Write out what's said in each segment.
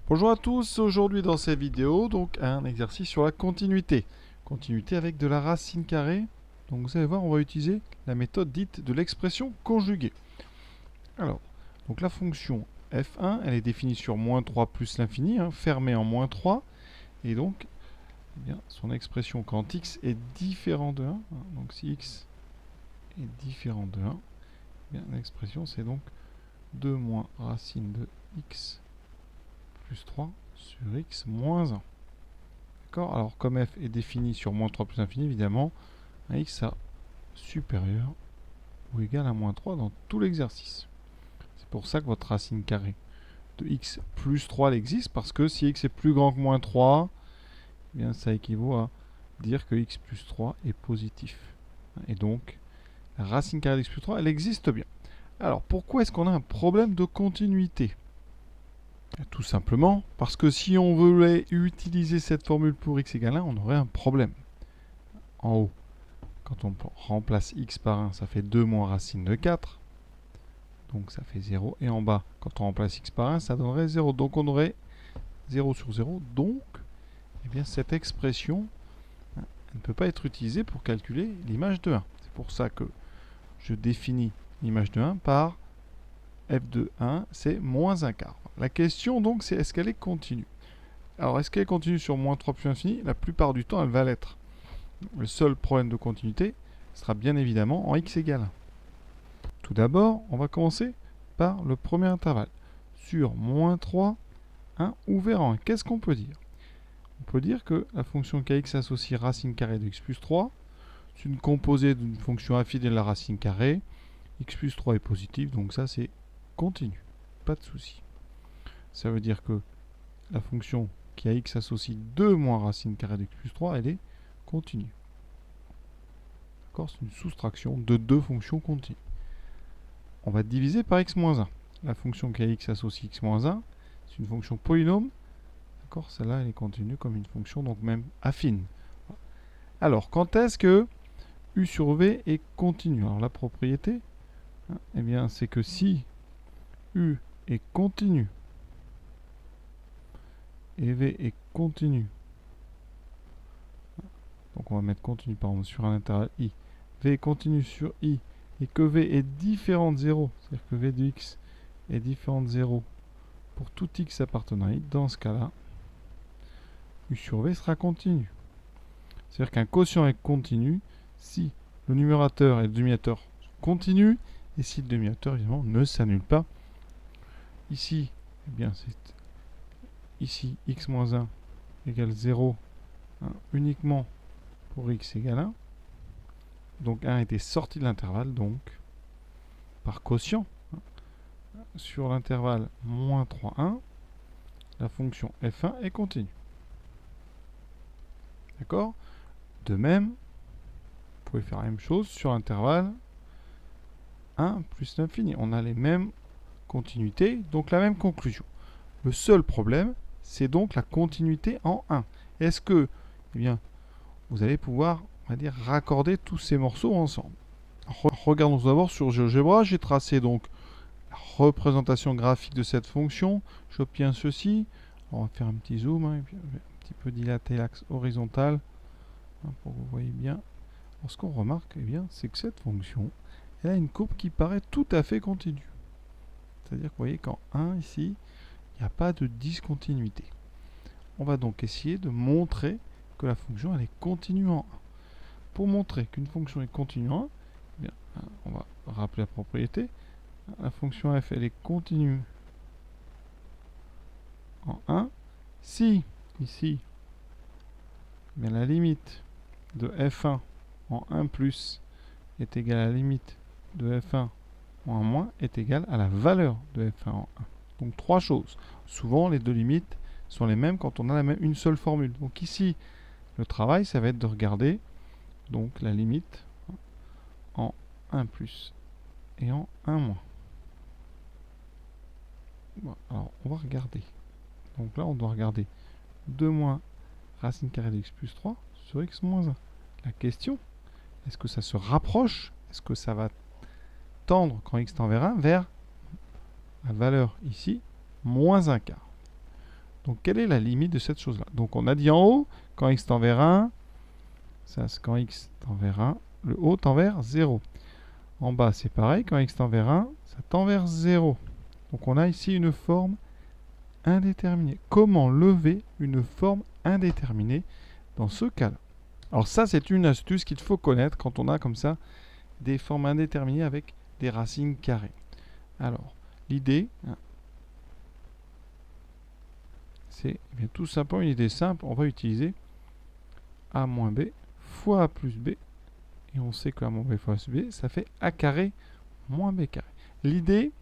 Bonjour à tous, aujourd'hui dans cette vidéo, donc un exercice sur la continuité. Continuité avec de la racine carrée. Donc vous allez voir, on va utiliser la méthode dite de l'expression conjuguée. Alors, donc la fonction f1, elle est définie sur moins 3 plus l'infini, fermée en moins 3. Et donc, eh bien, son expression quand x est différent de 1, donc si x est différent de 1, eh bien, l'expression c'est donc 2 moins racine de x plus 3 sur x moins 1. D'accord. Alors, comme f est défini sur moins 3 plus infini, évidemment, un x a supérieur ou égal à moins 3 dans tout l'exercice. C'est pour ça que votre racine carrée de x plus 3 existe, parce que si x est plus grand que moins 3, eh bien, ça équivaut à dire que x plus 3 est positif. Et donc, la racine carrée de x plus 3, elle existe bien. Alors, pourquoi est-ce qu'on a un problème de continuité ? Tout simplement parce que si on voulait utiliser cette formule pour x égale 1, on aurait un problème. En haut, quand on remplace x par 1, ça fait 2 moins racine de 4. Donc ça fait 0. Et en bas, quand on remplace x par 1, ça donnerait 0. Donc on aurait 0 sur 0. Donc, eh bien, cette expression ne peut pas être utilisée pour calculer l'image de 1. C'est pour ça que je définis l'image de 1 par f de 1, c'est moins un quart. La question donc, c'est est-ce qu'elle est continue? Alors, est-ce qu'elle est continue sur moins 3 plus infini? La plupart du temps, elle va l'être. Le seul problème de continuité sera bien évidemment en x égale 1. Tout d'abord, on va commencer par le premier intervalle. Sur moins 3, 1 ouvert en 1. Qu'est-ce qu'on peut dire? On peut dire que la fonction kx associe racine carrée de x plus 3. C'est une composée d'une fonction affine de la racine carrée. X plus 3 est positif, donc ça c'est continu. Pas de souci. Ça veut dire que la fonction qui a x associe 2 moins racine carrée de x plus 3, elle est continue. D'accord? C'est une soustraction de deux fonctions continues. On va diviser par x moins 1. La fonction qui a x associe x moins 1, c'est une fonction polynôme. D'accord? Celle-là, elle est continue comme une fonction, donc même affine. Alors, quand est-ce que u sur v est continu? Alors, la propriété, eh bien, c'est que si u est continu et v est continu, donc on va mettre continu par exemple sur un intervalle i, v est continu sur i, et que v est différent de 0, c'est-à-dire que v de x est différent de 0 pour tout x appartenant à i, dans ce cas-là, u sur v sera continu. C'est-à-dire qu'un quotient est continu si le numérateur et le dénominateur sont continus, et si le dénominateur, évidemment, ne s'annule pas. Ici, eh bien, c'est ici x moins 1 égale 0, uniquement pour x égale 1. Donc 1 était sorti de l'intervalle, donc par quotient, sur l'intervalle moins 3, 1, la fonction f1 est continue. D'accord? De même, vous pouvez faire la même chose sur l'intervalle 1 plus l'infini. On a les mêmes continuités, donc la même conclusion. Le seul problème, c'est donc la continuité en 1. Est-ce que, eh bien, vous allez pouvoir, on va dire, raccorder tous ces morceaux ensemble? Regardons d'abord sur GeoGebra. J'ai tracé donc la représentation graphique de cette fonction. J'obtiens ceci. On va faire un petit zoom, et puis un petit peu dilater l'axe horizontal, pour que vous voyez bien. Alors, ce qu'on remarque, eh bien, c'est que cette fonction, elle a une courbe qui paraît tout à fait continue. C'est-à-dire que vous voyez qu'en 1, ici, il n'y a pas de discontinuité. On va donc essayer de montrer que la fonction elle est continue en 1. Pour montrer qu'une fonction est continue en 1, eh bien, on va rappeler la propriété. La fonction f elle est continue en 1 si, ici, eh bien, la limite de f1 en 1 plus est égale à la limite de f1 en 1 moins est égale à la valeur de f1 en 1. Donc trois choses. Souvent, les deux limites sont les mêmes quand on a une seule formule. Donc ici, le travail, ça va être de regarder donc la limite en 1 plus et en 1 moins. Bon, alors, on va regarder. Donc là, on doit regarder 2 moins racine carrée de x plus 3 sur x moins 1. La question, est-ce que ça se rapproche? Est-ce que ça va tendre quand x tend vers 1 vers la valeur ici, moins un quart? Donc quelle est la limite de cette chose-là? Donc on a dit en haut, quand x tend vers 1, ça c'est quand x tend vers 1, le haut tend vers 0. En bas c'est pareil, quand x tend vers 1, ça tend vers 0. Donc on a ici une forme indéterminée. Comment lever une forme indéterminée dans ce cas-là? Alors ça c'est une astuce qu'il faut connaître quand on a comme ça des formes indéterminées avec des racines carrées. Alors l'idée, c'est tout simplement une idée simple. On va utiliser a moins b fois a plus b. Et on sait que a moins b fois b, ça fait a carré moins b carré. L'idée,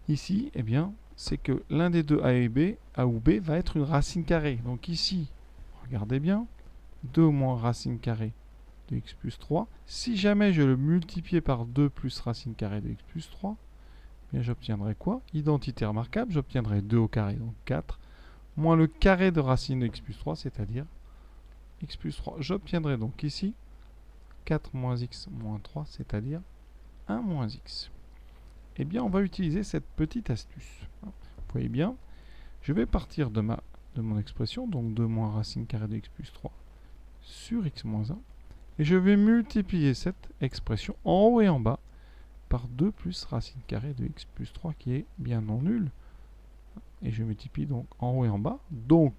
ici, eh bien, c'est que l'un des deux a et b, a ou b, va être une racine carrée. Donc ici, regardez bien, 2 moins racine carrée de x plus 3. Si jamais je le multipliais par 2 plus racine carrée de x plus 3, eh bien j'obtiendrai quoi? Identité remarquable, j'obtiendrai 2 au carré, donc 4, moins le carré de racine de x plus 3, c'est-à-dire x plus 3. J'obtiendrai donc ici 4 moins x moins 3, c'est-à-dire 1 moins x. Eh bien, on va utiliser cette petite astuce. Vous voyez bien, je vais partir de mon expression, donc 2 moins racine carrée de x plus 3 sur x moins 1, et je vais multiplier cette expression en haut et en bas par 2 plus racine carrée de x plus 3, qui est bien non nul. Et je multiplie donc en haut et en bas. Donc,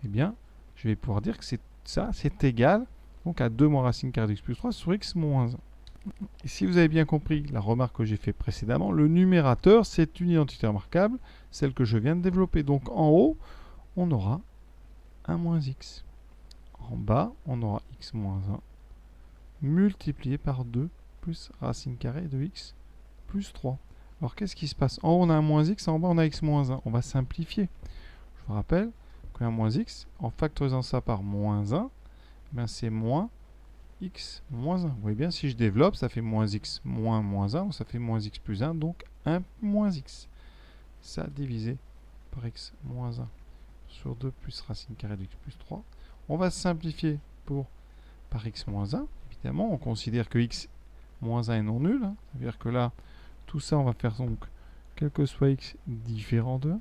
eh bien, je vais pouvoir dire que c'est égal donc à 2 moins racine carrée de x plus 3 sur x moins 1. Et si vous avez bien compris la remarque que j'ai faite précédemment, le numérateur, c'est une identité remarquable, celle que je viens de développer. Donc en haut, on aura 1 moins x. En bas, on aura x moins 1 multiplié par 2 plus racine carrée de x plus 3. Alors qu'est-ce qui se passe? En haut, on a 1 moins x, en bas, on a x moins 1. On va simplifier. Je vous rappelle que 1 moins x, en factorisant ça par moins 1, ben c'est moins x moins 1. Vous voyez bien, si je développe, ça fait moins x moins moins 1, ou ça fait moins x plus 1, donc 1 moins x. Ça divisé par x moins 1 sur 2 plus racine carrée de x plus 3. On va simplifier par x moins 1. Évidemment, on considère que x moins 1 est non nul. Ça veut dire que là, tout ça, on va faire donc, quel que soit x, différent de 1.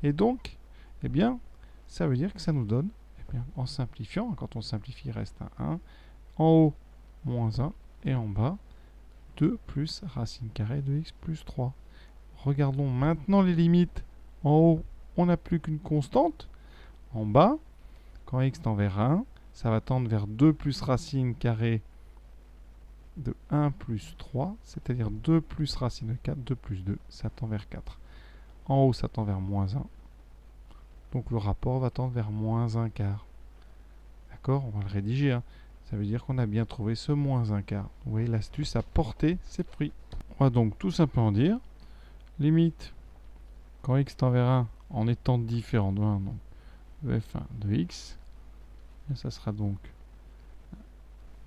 Et donc, eh bien, ça veut dire que ça nous donne, eh bien, en simplifiant, quand on simplifie, il reste un 1. En haut, moins 1. Et en bas, 2 plus racine carrée de x plus 3. Regardons maintenant les limites. En haut, on n'a plus qu'une constante. En bas, quand x tend vers 1, ça va tendre vers 2 plus racine carrée de 1 plus 3, c'est-à-dire 2 plus racine de 4, 2 plus 2, ça tend vers 4. En haut, ça tend vers moins 1. Donc le rapport va tendre vers moins 1 quart. D'accord? On va le rédiger. Ça veut dire qu'on a bien trouvé ce moins 1 quart. Vous voyez, l'astuce a porté ses fruits. On va donc tout simplement dire, limite, quand x tend vers 1, en étant différent de 1, donc de f1 de x, et ça sera donc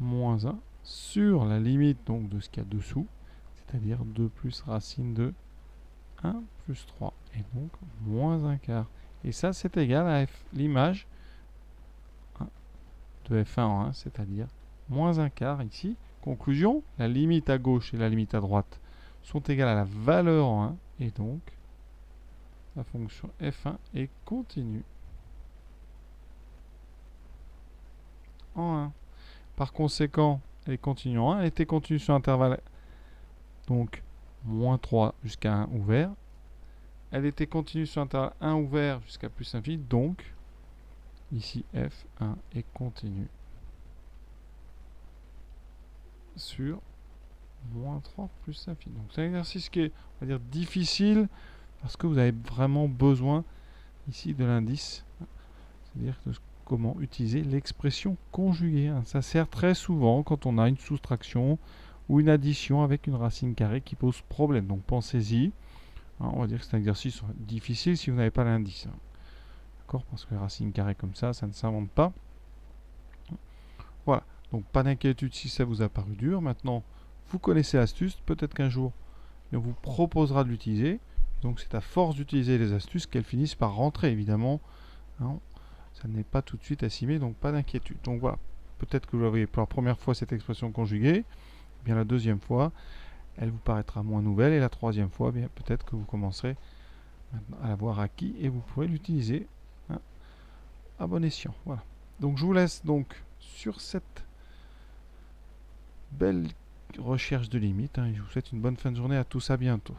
moins 1 sur la limite donc de ce qu'il y a dessous, c'est-à-dire 2 plus racine de 1 plus 3, et donc moins 1 quart. Et ça, c'est égal à l'image de f1 en 1, c'est-à-dire moins 1 quart ici. Conclusion, la limite à gauche et la limite à droite sont égales à la valeur en 1, et donc la fonction f1 est continue en 1. Par conséquent, elle est continue en 1, elle était continue sur l'intervalle donc moins 3 jusqu'à 1 ouvert. Elle était continue sur l'intervalle 1 ouvert jusqu'à plus infini, donc ici f1 est continue sur moins 3 plus infini. Donc c'est un exercice qui est, on va dire, difficile parce que vous avez vraiment besoin ici de l'indice, c'est-à-dire de comment utiliser l'expression conjuguée. Ça sert très souvent quand on a une soustraction ou une addition avec une racine carrée qui pose problème. Donc pensez-y. On va dire que c'est un exercice difficile si vous n'avez pas l'indice. D'accord? Parce que les racines carrées comme ça ne s'invente pas. Voilà. Donc pas d'inquiétude si ça vous a paru dur. Maintenant, vous connaissez l'astuce. Peut-être qu'un jour, on vous proposera de l'utiliser. Donc c'est à force d'utiliser les astuces qu'elles finissent par rentrer, évidemment. Ça n'est pas tout de suite assimilé, donc pas d'inquiétude. Donc voilà, peut-être que vous avez pour la première fois cette expression conjuguée, bien la deuxième fois, elle vous paraîtra moins nouvelle, et la troisième fois, bien peut-être que vous commencerez maintenant à l'avoir acquis et vous pourrez l'utiliser à bon escient. Voilà. Donc je vous laisse donc sur cette belle recherche de limites. Je vous souhaite une bonne fin de journée. À tous, à bientôt.